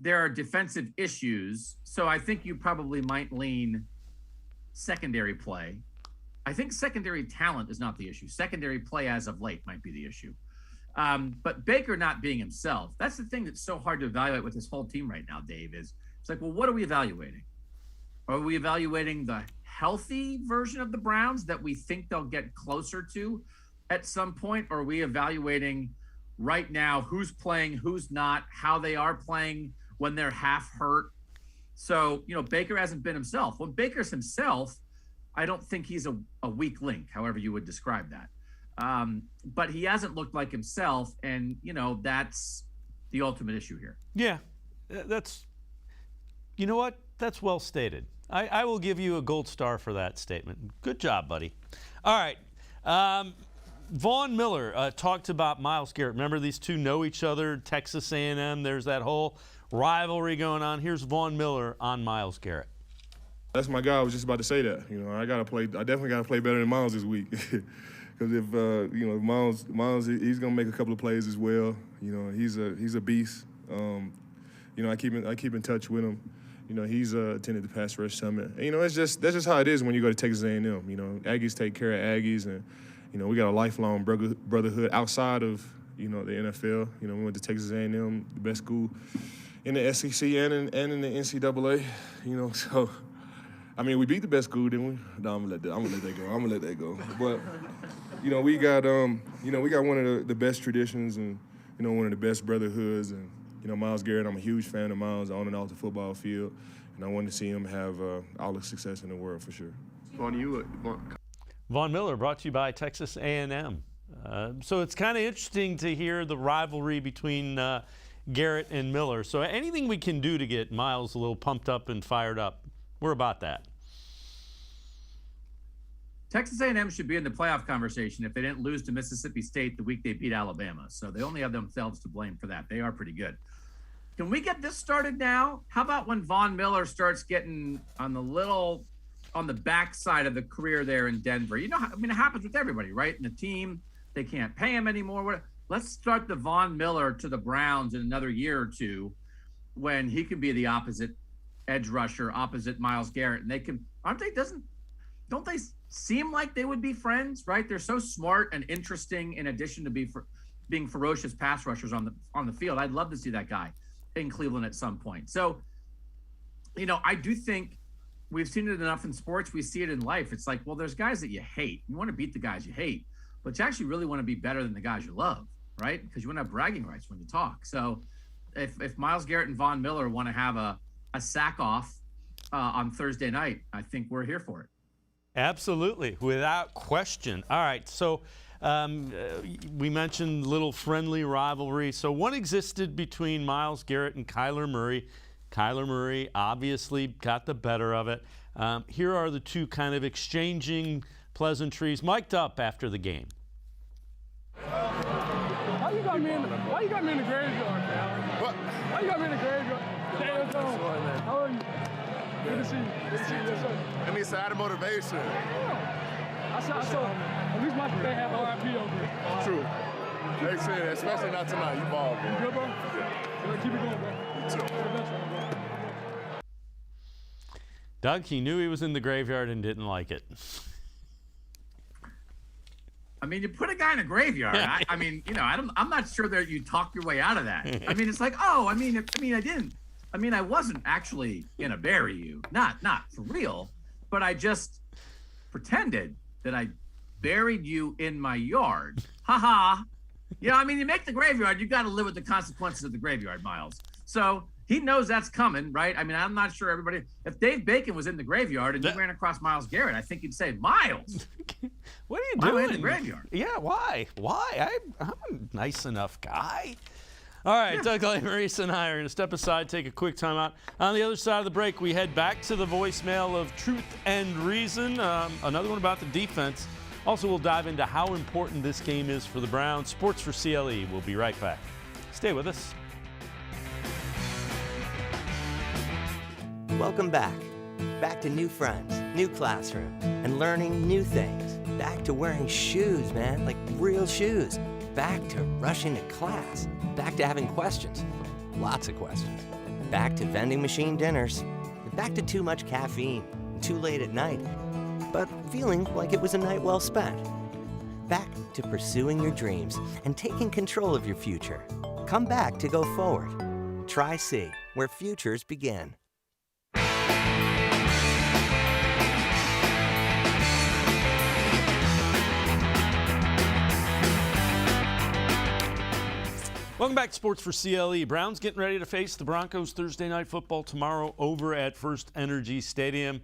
there are defensive issues. So I think you probably might lean secondary play. I think secondary talent is not the issue. Secondary play as of late might be the issue. But Baker not being himself, that's the thing that's so hard to evaluate with this whole team right now, Dave, is it's like, well, what are we evaluating? Are we evaluating the healthy version of the Browns that we think they'll get closer to at some point? Or are we evaluating right now who's playing, who's not, how they are playing when they're half hurt? So, you know, Baker hasn't been himself. When Baker's himself, I don't think he's a weak link, however you would describe that. But he hasn't looked like himself, and, you know, that's the ultimate issue here. Yeah, that's, you know what? That's well stated. I will give you a gold star for that statement. Good job, buddy. All right. Von Miller talked about Myles Garrett. Remember, these two know each other, Texas A&M. There's that whole rivalry going on. Here's Von Miller on Myles Garrett. That's my guy. I was just about to say that. You know, I definitely got to play better than Myles this week. Because if you know, Myles, he's gonna make a couple of plays as well. You know, he's a beast. You know, I keep in touch with him. You know, he's attended the Pass Rush Summit. And, you know, that's just how it is when you go to Texas A&M. You know, Aggies take care of Aggies, and you know, we got a lifelong brotherhood outside of, you know, the NFL. You know, we went to Texas A&M, the best school in the SEC and in the NCAA. You know, so. I mean, we beat the best school, didn't we? No, I'm gonna let that go. But you know, we got one of the best traditions, and you know, one of the best brotherhoods. And you know, Myles Garrett, I'm a huge fan of Myles on and off the football field, and I want to see him have all the success in the world for sure. Von Miller, brought to you by Texas A&M. So it's kind of interesting to hear the rivalry between Garrett and Miller. So anything we can do to get Myles a little pumped up and fired up, we're about that. Texas A&M should be in the playoff conversation if they didn't lose to Mississippi State the week they beat Alabama. So they only have themselves to blame for that. They are pretty good. Can we get this started now? How about when Von Miller starts getting on the backside of the career there in Denver? You know, I mean, it happens with everybody, right? In the team, they can't pay him anymore. Let's start the Von Miller to the Browns in another year or two when he can be the opposite edge rusher, opposite Myles Garrett. And they can, don't they seem like they would be friends, right? They're so smart and interesting in addition to being ferocious pass rushers on the field. I'd love to see that guy in Cleveland at some point. So, you know, I do think we've seen it enough in sports. We see it in life. It's like, well, there's guys that you hate. You want to beat the guys you hate, but you actually really want to be better than the guys you love, right? Because you want to have bragging rights when you talk. So if Myles Garrett and Von Miller want to have a sack off on Thursday night, I think we're here for it. Absolutely, without question. All right, so we mentioned little friendly rivalry. So what existed between Myles Garrett and Kyler Murray? Kyler Murray obviously got the better of it. Here are the two kind of exchanging pleasantries, mic'd up after the game. Why you got me in the graveyard, man? What? Why you got me in the graveyard? How are you? Good to see you. Good to see you. Yes, sir. It needs to add motivation. Yeah. I saw, at least my they have RIP over it. True. They said, especially not tonight. You ball, bro. You good, bro? Yeah. Keep it going, bro. You too. Doug, he knew he was in the graveyard and didn't like it. I mean, you put a guy in a graveyard. I mean, you know, I'm not sure that you talk your way out of that. I mean, it's like, oh, I didn't. I mean, I wasn't actually gonna bury you, not for real, but I just pretended that I buried you in my yard. Ha ha. You know, I mean, you make the graveyard, you got to live with the consequences of the graveyard, Miles. So he knows that's coming, right? I mean, I'm not sure everybody. If Dave Bacon was in the graveyard and you ran across Myles Garrett, I think he'd say, Miles, what are you doing in the graveyard? Yeah, why? I'm a nice enough guy. All right, yeah. Doug Lesmerises and I are going to step aside, take a quick time out. On the other side of the break, we head back to the voicemail of Truth and Reason, another one about the defense. Also, we'll dive into how important this game is for the Browns. Sports4CLE. We'll be right back. Stay with us. Welcome back. Back to new friends, new classroom, and learning new things. Back to wearing shoes, man, like real shoes. Back to rushing to class. Back to having questions. Lots of questions. Back to vending machine dinners. Back to too much caffeine, too late at night, but feeling like it was a night well spent. Back to pursuing your dreams and taking control of your future. Come back to go forward. Try C, where futures begin. Welcome back to Sports4CLE. Browns getting ready to face the Broncos Thursday Night Football tomorrow over at First Energy Stadium.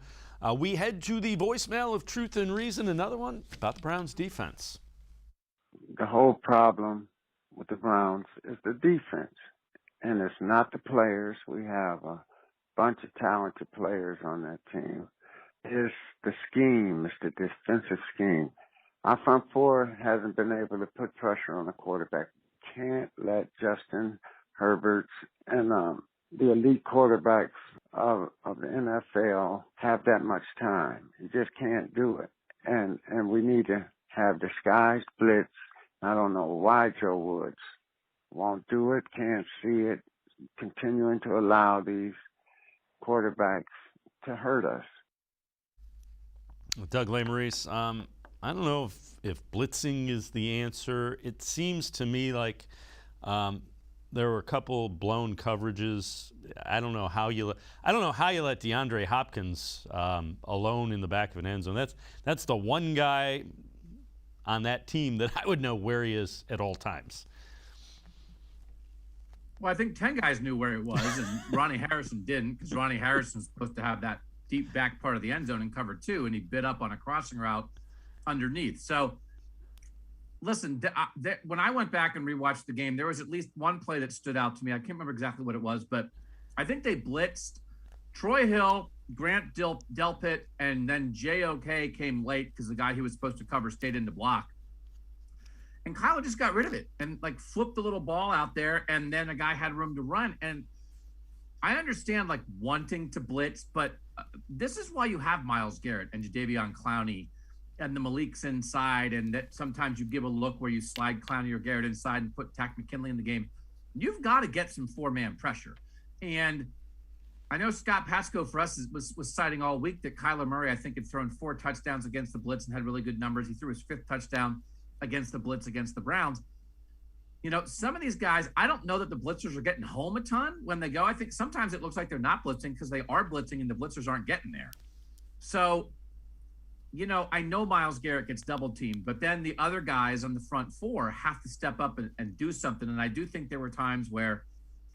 We head to the voicemail of Truth and Reason, another one about the Browns defense. The whole problem with the Browns is the defense, and it's not the players. We have a bunch of talented players on that team. It's the scheme, it's the defensive scheme. Our front four hasn't been able to put pressure on the quarterback. Can't let Justin Herbert and the elite quarterbacks of the NFL have that much time. You just can't do it. And we need to have disguised blitz. I don't know why Joe Woods won't do it, can't see it, continuing to allow these quarterbacks to hurt us. Doug Lesmerises, I don't know if blitzing is the answer. It seems to me like there were a couple blown coverages. I don't know how you let DeAndre Hopkins alone in the back of an end zone. That's the one guy on that team that I would know where he is at all times. Well, I think 10 guys knew where it was, and Ronnie Harrison didn't, because Ronnie Harrison's supposed to have that deep back part of the end zone in cover 2, and he bit up on a crossing route underneath. So listen, when I went back and rewatched the game, there was at least one play that stood out to me. I can't remember exactly what it was, but I think they blitzed Troy Hill Grant Delpit and then JOK came late because the guy he was supposed to cover stayed in the block. And Kyler just got rid of it and like flipped the little ball out there, and then a guy had room to run. And I understand like wanting to blitz, but this is why you have Myles Garrett and Jadeveon Clowney and the Malik's inside, and that sometimes you give a look where you slide Clowney or Garrett inside and put Takk McKinley in the game. You've got to get some four-man pressure. And I know Scott Pasco for us was citing all week that Kyler Murray, I think, had thrown 4 touchdowns against the blitz and had really good numbers. He threw his 5th touchdown against the blitz against the Browns. You know, some of these guys, I don't know that the blitzers are getting home a ton when they go. I think sometimes it looks like they're not blitzing because they are blitzing and the blitzers aren't getting there. So, you know, I know Myles Garrett gets double teamed, but then the other guys on the front 4 have to step up and do something. And I do think there were times where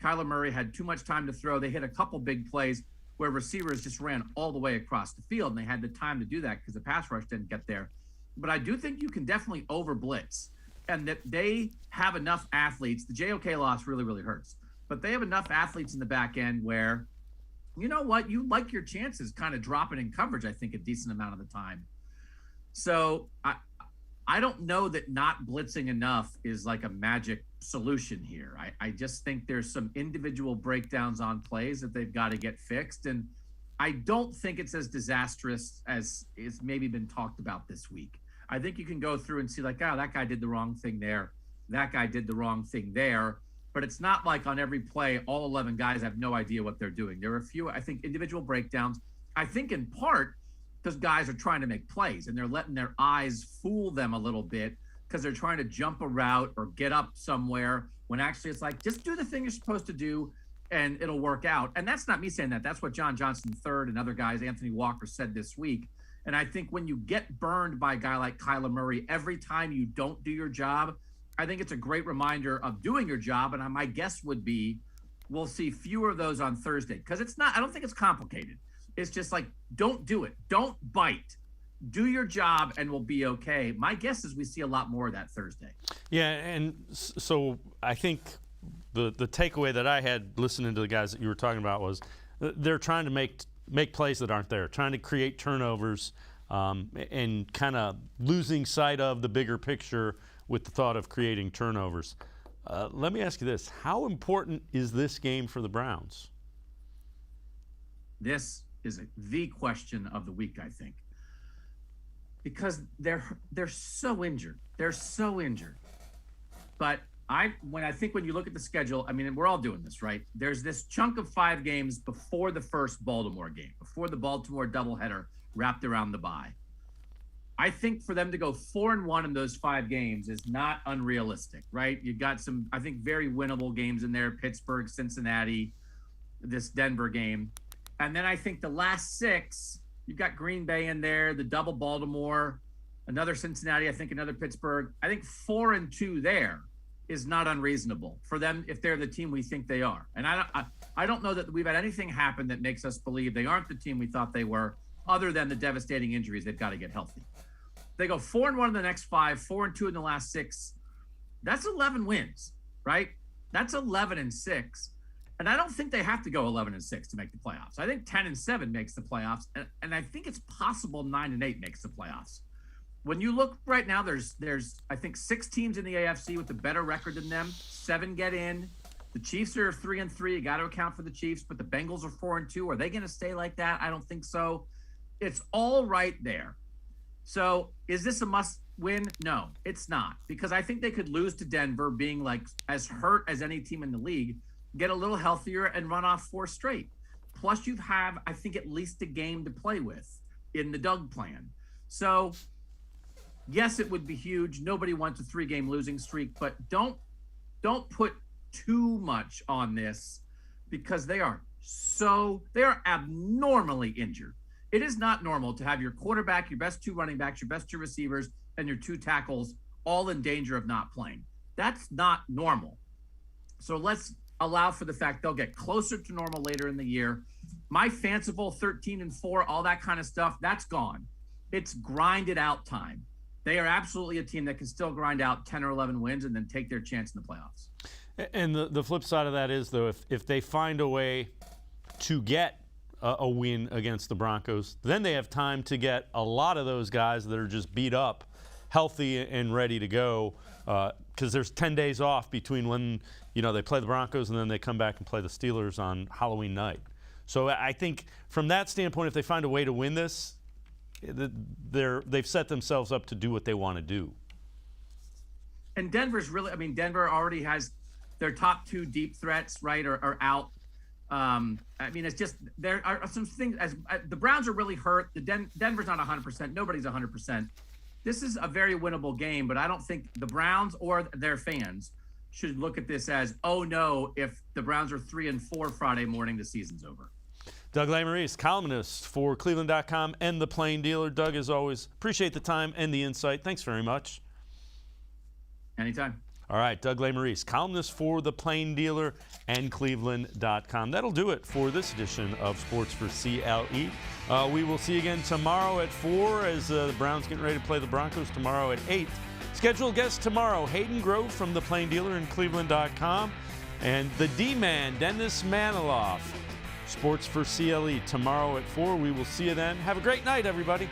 Kyler Murray had too much time to throw. They hit a couple big plays where receivers just ran all the way across the field, and they had the time to do that because the pass rush didn't get there. But I do think you can definitely over blitz, and that they have enough athletes. The JOK loss really, really hurts, but they have enough athletes in the back end where, you know what, you like your chances kind of dropping in coverage, I think, a decent amount of the time. So I don't know that not blitzing enough is like a magic solution here. I just think there's some individual breakdowns on plays that they've got to get fixed. And I don't think it's as disastrous as it's maybe been talked about this week. I think you can go through and see like, oh, that guy did the wrong thing there. That guy did the wrong thing there. But it's not like on every play, all 11 guys have no idea what they're doing. There are a few, I think, individual breakdowns. I think in part because guys are trying to make plays and they're letting their eyes fool them a little bit because they're trying to jump a route or get up somewhere when actually it's like, just do the thing you're supposed to do and it'll work out. And that's not me saying that. That's what John Johnson III and other guys, Anthony Walker, said this week. And I think when you get burned by a guy like Kyler Murray, every time you don't do your job, I think it's a great reminder of doing your job. And my guess would be we'll see fewer of those on Thursday because it's not, I don't think it's complicated. It's just like, don't do it. Don't bite. Do your job and we'll be okay. My guess is we see a lot more of that Thursday. Yeah, and so I think the takeaway that I had listening to the guys that you were talking about was they're trying to make plays that aren't there, trying to create turnovers and kind of losing sight of the bigger picture with the thought of creating turnovers. Let me ask you this. How important is this game for the Browns? This is the question of the week, I think, because they're so injured. They're so injured. But when you look at the schedule, I mean, we're all doing this, right? There's this chunk of 5 games before the first Baltimore game, before the Baltimore doubleheader wrapped around the bye. I think for them to go 4-1 in those 5 games is not unrealistic, right? You got some, I think, very winnable games in there: Pittsburgh, Cincinnati, this Denver game. And then I think the last 6, you've got Green Bay in there, the double Baltimore, another Cincinnati, I think another Pittsburgh. I think 4-2 there is not unreasonable for them if they're the team we think they are. And I don't know that we've had anything happen that makes us believe they aren't the team we thought they were, other than the devastating injuries. They've got to get healthy. They go 4-1 in the next 5, 4-2 in the last 6. That's 11 wins, right? That's 11-6. And I don't think they have to go 11-6 to make the playoffs. I think 10-7 makes the playoffs. And I think it's possible 9-8 makes the playoffs. When you look right now, there's I think 6 teams in the AFC with a better record than them. 7 get in. The Chiefs are 3-3. You got to account for the Chiefs, but the Bengals are 4-2. Are they going to stay like that? I don't think so. It's all right there. So is this a must win? No, it's not, because I think they could lose to Denver, being like as hurt as any team in the league, get a little healthier and run off 4 straight. Plus you have, I think, at least a game to play with in the Doug plan. So yes, it would be huge. Nobody wants a 3-game losing streak, but don't put too much on this, because they are abnormally injured. It is not normal to have your quarterback, your best 2 running backs, your best 2 receivers, and your 2 tackles all in danger of not playing. That's not normal. So let's allow for the fact they'll get closer to normal later in the year. My fanciful 13-4, all that kind of stuff, that's gone. It's grinded out time. They are absolutely a team that can still grind out 10 or 11 wins and then take their chance in the playoffs. And the flip side of that is, though, if they find a way to get a win against the Broncos. Then they have time to get a lot of those guys that are just beat up healthy and ready to go, because there's 10 days off between when they play the Broncos and then they come back and play the Steelers on Halloween night. So I think from that standpoint, if they find a way to win this, they've set themselves up to do what they want to do. And Denver's really, I mean, Denver already has their top 2 deep threats, right, are out. I mean, it's just, there are some things, as the Browns are really hurt. Denver's not 100%. Nobody's 100%. This is a very winnable game, but I don't think the Browns or their fans should look at this as, oh no, if the Browns are 3-4 Friday morning, the season's over. Doug Lesmerises, columnist for cleveland.com and The Plain Dealer. Doug, as always, appreciate the time and the insight. Thanks very much. Anytime. All right, Doug Lesmerises, columnist for The Plain Dealer and cleveland.com. That'll do it for this edition of Sports for CLE. We will see you again tomorrow at 4 as the Browns getting ready to play the Broncos tomorrow at 8. Scheduled guest tomorrow, Hayden Grove from The Plain Dealer and cleveland.com, and the D-Man, Dennis Maniloff. Sports for CLE tomorrow at 4. We will see you then. Have a great night, everybody.